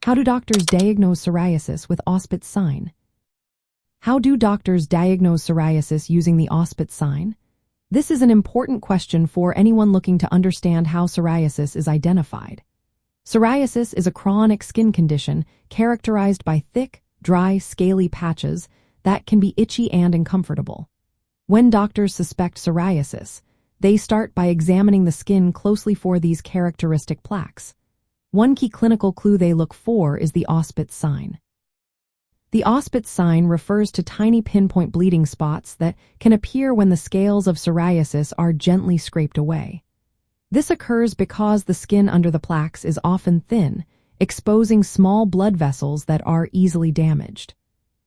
How do doctors diagnose psoriasis with Auspitz sign? How do doctors diagnose psoriasis using the Auspitz sign? This is an important question for anyone looking to understand how psoriasis is identified. Psoriasis is a chronic skin condition characterized by thick, dry, scaly patches that can be itchy and uncomfortable. When doctors suspect psoriasis, they start by examining the skin closely for these characteristic plaques. One key clinical clue they look for is the Auspitz sign. The Auspitz sign refers to tiny pinpoint bleeding spots that can appear when the scales of psoriasis are gently scraped away. This occurs because the skin under the plaques is often thin, exposing small blood vessels that are easily damaged.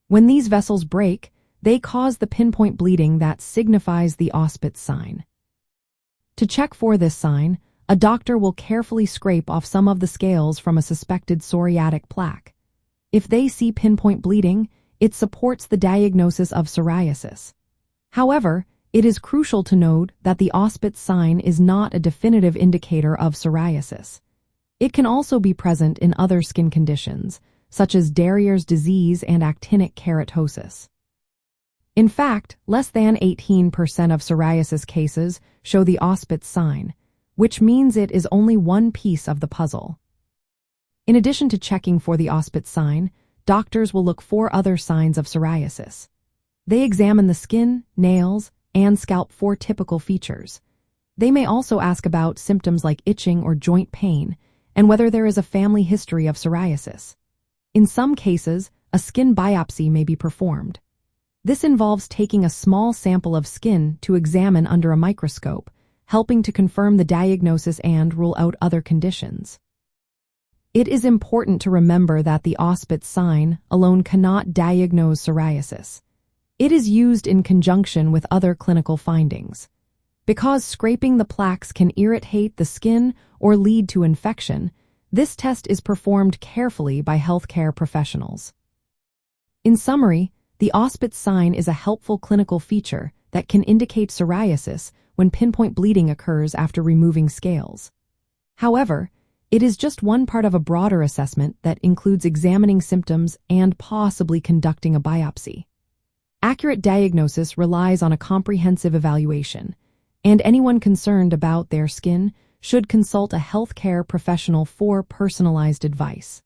When these vessels break, they cause the pinpoint bleeding that signifies the Auspitz sign. To check for this sign, a doctor will carefully scrape off some of the scales from a suspected psoriatic plaque. If they see pinpoint bleeding, it supports the diagnosis of psoriasis. However, it is crucial to note that the Auspitz sign is not a definitive indicator of psoriasis. It can also be present in other skin conditions, such as Derrier's disease and actinic keratosis. In fact, less than 18% of psoriasis cases show the Auspitz sign, which means it is only one piece of the puzzle. In addition to checking for the Auspitz sign, doctors will look for other signs of psoriasis. They examine the skin, nails, and scalp for typical features. They may also ask about symptoms like itching or joint pain, and whether there is a family history of psoriasis. In some cases, a skin biopsy may be performed. This involves taking a small sample of skin to examine under a microscope, helping to confirm the diagnosis and rule out other conditions. It is important to remember that the Auspitz sign alone cannot diagnose psoriasis. It is used in conjunction with other clinical findings. Because scraping the plaques can irritate the skin or lead to infection, this test is performed carefully by healthcare professionals. In summary, the Auspitz sign is a helpful clinical feature that can indicate psoriasis when pinpoint bleeding occurs after removing scales. However, it is just one part of a broader assessment that includes examining symptoms and possibly conducting a biopsy. Accurate diagnosis relies on a comprehensive evaluation, and anyone concerned about their skin should consult a healthcare professional for personalized advice.